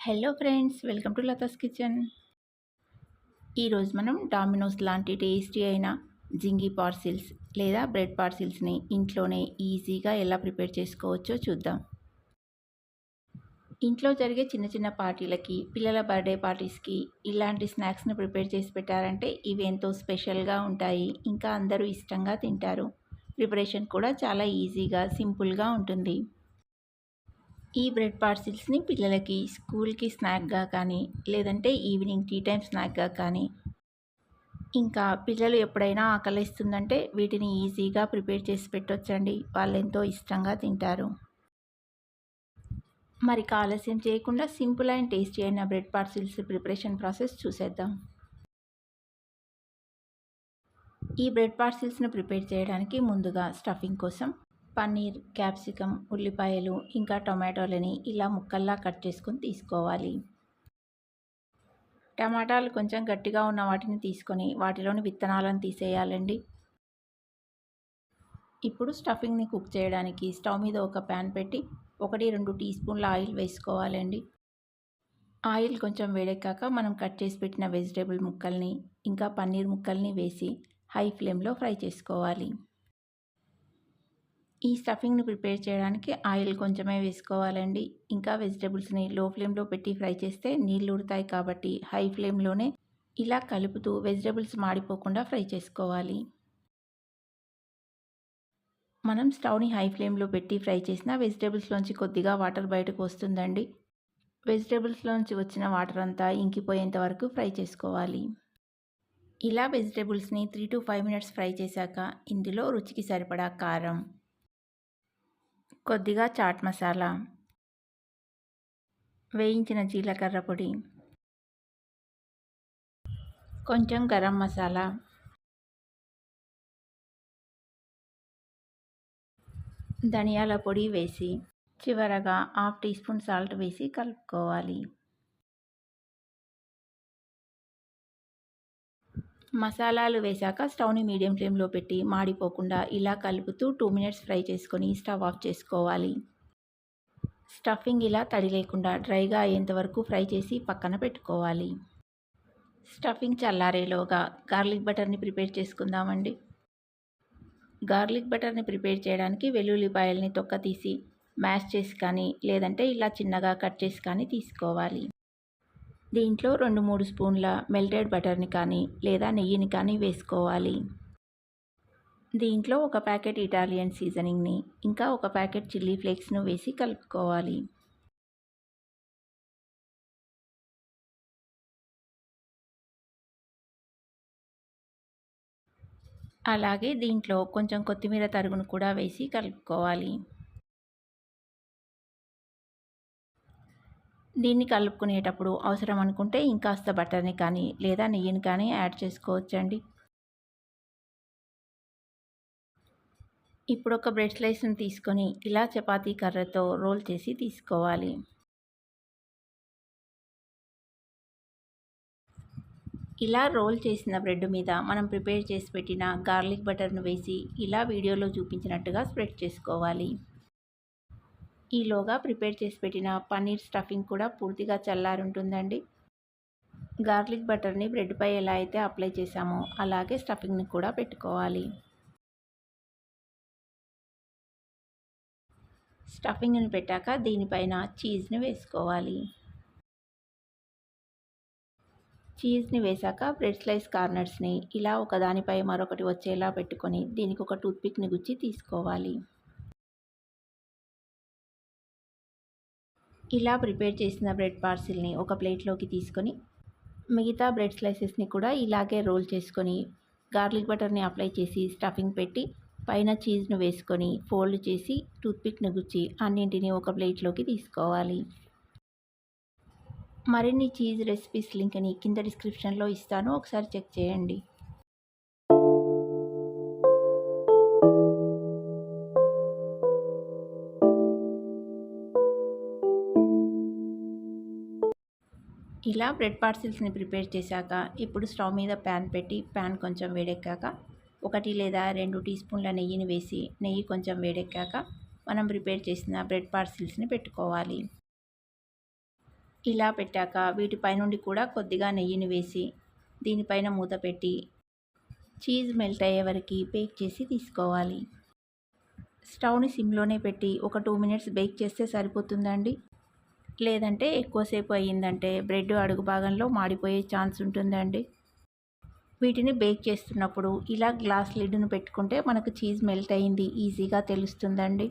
Hello friends, welcome to Latha's kitchen. ఈరోజు మనం dominoes లాంటి టేస్టీ అయిన జింగీ పార్సిల్స్ లేదా బ్రెడ్ పార్సిల్స్ని ఇంట్లోనే ఈజీగా ఎలా ప్రిపేర్ చేసుకోవచ్చో చూద్దాం. ఇంట్లో జరిగే చిన్న చిన్న పార్టీలకి, పిల్లల బర్త్డే పార్టీస్కి ఇలాంటి స్నాక్స్ని ప్రిపేర్ చేసి పెట్టారంటే ఇవి ఎంతో స్పెషల్గా ఉంటాయి. ఇంకా అందరూ ఇష్టంగా తింటారు. ప్రిపరేషన్ కూడా చాలా ఈజీగా, సింపుల్గా ఉంటుంది. ఈ బ్రెడ్ పార్సిల్స్ని పిల్లలకి స్కూల్కి స్నాక్గా కానీ, లేదంటే ఈవినింగ్ టీ టైం స్నాక్గా కానీ, ఇంకా పిల్లలు ఎప్పుడైనా ఆకలిస్తుందంటే వీటిని ఈజీగా ప్రిపేర్ చేసి పెట్టొచ్చండి. వాళ్ళు ఎంతో ఇష్టంగా తింటారు. మరి ఆలస్యం చేయకుండా సింపుల్ అండ్ టేస్టీ అయిన బ్రెడ్ పార్సిల్స్ ప్రిపరేషన్ ప్రాసెస్ చూసేద్దాం. ఈ బ్రెడ్ పార్సిల్స్ని ప్రిపేర్ చేయడానికి ముందుగా స్టఫింగ్ కోసం పన్నీర్, క్యాప్సికమ్, ఉల్లిపాయలు ఇంకా టొమాటోలని ఇలా ముక్కల్లా కట్ చేసుకొని తీసుకోవాలి. టమాటాలు కొంచెం గట్టిగా ఉన్న వాటిని తీసుకొని వాటిలోని విత్తనాలను తీసేయాలండి. ఇప్పుడు స్టఫింగ్ని కుక్ చేయడానికి స్టవ్ మీద ఒక ప్యాన్ పెట్టి 1-2 టీ స్పూన్ల ఆయిల్ వేసుకోవాలండి. ఆయిల్ కొంచెం వేడెక్కాక మనం కట్ చేసి పెట్టిన వెజిటేబుల్ ముక్కల్ని ఇంకా పన్నీర్ ముక్కల్ని వేసి హై ఫ్లేమ్లో ఫ్రై చేసుకోవాలి. ఈ స్టఫింగ్ని ప్రిపేర్ చేయడానికి ఆయిల్ కొంచెమే వేసుకోవాలండి. ఇంకా వెజిటేబుల్స్ని లో ఫ్లేమ్లో పెట్టి ఫ్రై చేస్తే నీళ్ళు ఉడతాయి కాబట్టి హై ఫ్లేమ్లోనే ఇలా కలుపుతూ వెజిటేబుల్స్ మాడిపోకుండా ఫ్రై చేసుకోవాలి. మనం స్టవ్ని హై ఫ్లేమ్లో పెట్టి ఫ్రై చేసిన వెజిటేబుల్స్లోంచి కొద్దిగా వాటర్ బయటకు వస్తుందండి. వెజిటేబుల్స్లోంచి వచ్చిన వాటర్ అంతా ఇంకిపోయేంత వరకు ఫ్రై చేసుకోవాలి. ఇలా వెజిటేబుల్స్ని 3 to 5 minutes ఫ్రై చేశాక ఇందులో రుచికి సరిపడా కారం, కొద్దిగా చాట్ మసాలా, వేయించిన జీలకర్ర పొడి, కొంచెం గరం మసాలా, ధనియాల పొడి వేసి చివరగా 1/2 టీ స్పూన్ సాల్ట్ వేసి కలుపుకోవాలి. మసాలాలు వేశాక స్టవ్ని మీడియం ఫ్లేమ్లో పెట్టి మాడిపోకుండా ఇలా కలుపుతూ 2 minutes ఫ్రై చేసుకొని స్టవ్ ఆఫ్ చేసుకోవాలి. స్టఫింగ్ ఇలా తడి లేకుండా డ్రైగా అయ్యేంత వరకు ఫ్రై చేసి పక్కన పెట్టుకోవాలి. స్టఫింగ్ చల్లారేలోగా గార్లిక్ బటర్ని ప్రిపేర్ చేసుకుందామండి. గార్లిక్ బటర్ని ప్రిపేర్ చేయడానికి వెల్లుల్లిపాయల్ని తొక్క తీసి మ్యాష్ చేసి కానీ, లేదంటే ఇలా చిన్నగా కట్ చేసి కానీ తీసుకోవాలి. దీంట్లో 2-3 స్పూన్ల మెల్టెడ్ బటర్ని కానీ లేదా నెయ్యిని కానీ వేసుకోవాలి. దీంట్లో ఒక ప్యాకెట్ ఇటాలియన్ సీజనింగ్ని ఇంకా ఒక ప్యాకెట్ చిల్లీ ఫ్లేక్స్ను వేసి కలుపుకోవాలి. అలాగే దీంట్లో కొంచెం కొత్తిమీర తరుగును కూడా వేసి కలుపుకోవాలి. దీన్ని కలుపుకునేటప్పుడు అవసరం అనుకుంటే ఇంకాస్త బటర్ని కానీ లేదా నెయ్యిని కానీ యాడ్ చేసుకోవచ్చండి. ఇప్పుడు ఒక బ్రెడ్ స్లైస్ని తీసుకొని ఇలా చపాతీ కర్రతో రోల్ చేసి తీసుకోవాలి. ఇలా రోల్ చేసిన బ్రెడ్ మీద మనం ప్రిపేర్ చేసి పెట్టిన గార్లిక్ బటర్ను వేసి ఇలా వీడియోలో చూపించినట్టుగా స్ప్రెడ్ చేసుకోవాలి. ఈలోగా ప్రిపేర్ చేసి పెట్టిన పన్నీర్ స్టఫింగ్ కూడా పూర్తిగా చల్లారుంటుందండి. గార్లిక్ బటర్ని బ్రెడ్పై ఎలా అయితే అప్లై చేసామో అలాగే స్టఫింగ్ని కూడా పెట్టుకోవాలి. స్టఫింగ్ని పెట్టాక దీనిపైన చీజ్ని వేసుకోవాలి. చీజ్ని వేశాక బ్రెడ్ స్లైస్ కార్నర్స్ని ఇలా ఒకదానిపై మరొకటి వచ్చేలా పెట్టుకొని దీనికి ఒక టూత్పిక్ని గుచ్చి తీసుకోవాలి. ఇలా ప్రిపేర్ చేసిన బ్రెడ్ పార్సిల్ని ఒక ప్లేట్లోకి తీసుకొని మిగతా బ్రెడ్ స్లైసెస్ని కూడా ఇలాగే రోల్ చేసుకొని గార్లిక్ బటర్ని అప్లై చేసి స్టఫింగ్ పెట్టి పైన చీజ్ను వేసుకొని ఫోల్డ్ చేసి టూత్పిక్ను గుచ్చి అన్నింటినీ ఒక ప్లేట్లోకి తీసుకోవాలి. మరిన్ని చీజ్ రెసిపీస్ లింక్ని కింద డిస్క్రిప్షన్లో ఇస్తాను, ఒకసారి చెక్ చేయండి. ఇలా బ్రెడ్ పార్సిల్స్ని ప్రిపేర్ చేశాక ఇప్పుడు స్టవ్ మీద ప్యాన్ పెట్టి ప్యాన్ కొంచెం వేడెక్కాక 1 లేదా 2 టీ స్పూన్ల నెయ్యిని వేసి నెయ్యి కొంచెం వేడెక్కాక మనం ప్రిపేర్ చేసిన బ్రెడ్ పార్సిల్స్ని పెట్టుకోవాలి. ఇలా పెట్టాక వీటిపై నుండి కూడా కొద్దిగా నెయ్యిని వేసి దీనిపైన మూత పెట్టి చీజ్ మెల్ట్ అయ్యే వరకు బేక్ చేసి తీసుకోవాలి. స్టవ్ని సిమ్లోనే పెట్టి ఒక 2 మినిట్స్ బేక్ చేస్తే సరిపోతుందండి. లేదంటే ఎక్కువసేపు అయ్యిందంటే బ్రెడ్ అడుగు భాగంలో మాడిపోయే ఛాన్స్ ఉంటుందండి. వీటిని బేక్ చేస్తున్నప్పుడు ఇలా గ్లాస్ లిడ్ను పెట్టుకుంటే మనకు చీజ్ మెల్ట్ అయింది ఈజీగా తెలుస్తుందండి.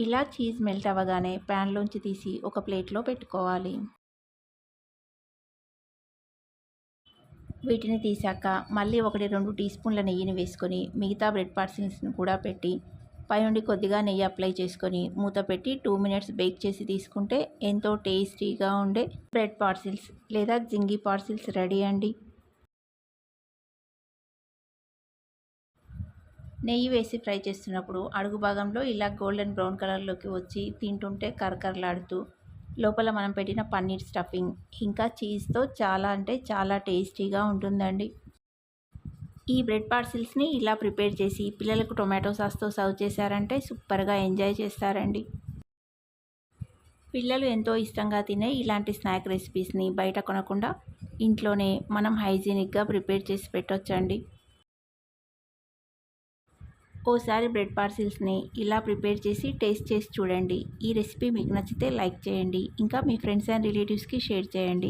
ఇలా చీజ్ మెల్ట్ అవ్వగానే ప్యాన్లోంచి తీసి ఒక ప్లేట్లో పెట్టుకోవాలి. వీటిని తీసాక మళ్ళీ 1-2 టీ స్పూన్ల నెయ్యిని వేసుకొని మిగతా బ్రెడ్ పార్సిల్స్ని కూడా పెట్టి పైనుండి కొద్దిగా నెయ్యి అప్లై చేసుకొని మూత పెట్టి 2 మినిట్స్ బేక్ చేసి తీసుకుంటే ఎంతో టేస్టీగా ఉండే బ్రెడ్ పార్సిల్స్ లేదా జింగీ పార్సిల్స్ రెడీ అండి. నెయ్యి వేసి ఫ్రై చేస్తున్నప్పుడు అడుగు భాగంలో ఇలా గోల్డెన్ బ్రౌన్ కలర్లోకి వచ్చి తింటుంటే కరకరలాడుతూ లోపల మనం పెట్టిన పన్నీర్ స్టఫింగ్ ఇంకా చీజ్తో చాలా అంటే చాలా టేస్టీగా ఉంటుందండి. ఈ బ్రెడ్ పార్సిల్స్ని ఇలా ప్రిపేర్ చేసి పిల్లలకు టొమాటో సాస్తో సర్వ్ చేశారంటే సూపర్గా ఎంజాయ్ చేస్తారండి. పిల్లలు ఎంతో ఇష్టంగా తినే ఇలాంటి స్నాక్ రెసిపీస్ని బయట కొనకుండా ఇంట్లోనే మనం హైజీనిక్గా ప్రిపేర్ చేసి పెట్టొచ్చండి. ఓసారి బ్రెడ్ పార్సిల్స్ని ఇలా ప్రిపేర్ చేసి టేస్ట్ చేసి చూడండి. ఈ రెసిపీ మీకు నచ్చితే లైక్ చేయండి. ఇంకా మీ ఫ్రెండ్స్ అండ్ రిలేటివ్స్కి షేర్ చేయండి.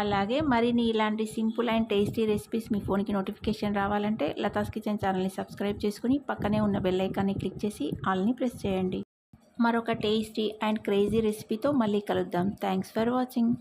అలాగే మరిన్ని ఇలాంటి సింపుల్ అండ్ టేస్టీ రెసిపీస్ మీ ఫోన్కి నోటిఫికేషన్ రావాలంటే లతాస్ కిచెన్ ఛానల్ని సబ్స్క్రైబ్ చేసుకుని పక్కనే ఉన్న బెల్ ఐకాన్ని క్లిక్ చేసి ఆల్ని ప్రెస్ చేయండి. మరొక టేస్టీ అండ్ క్రేజీ రెసిపీతో మళ్ళీ కలుద్దాం. Thanks for watching.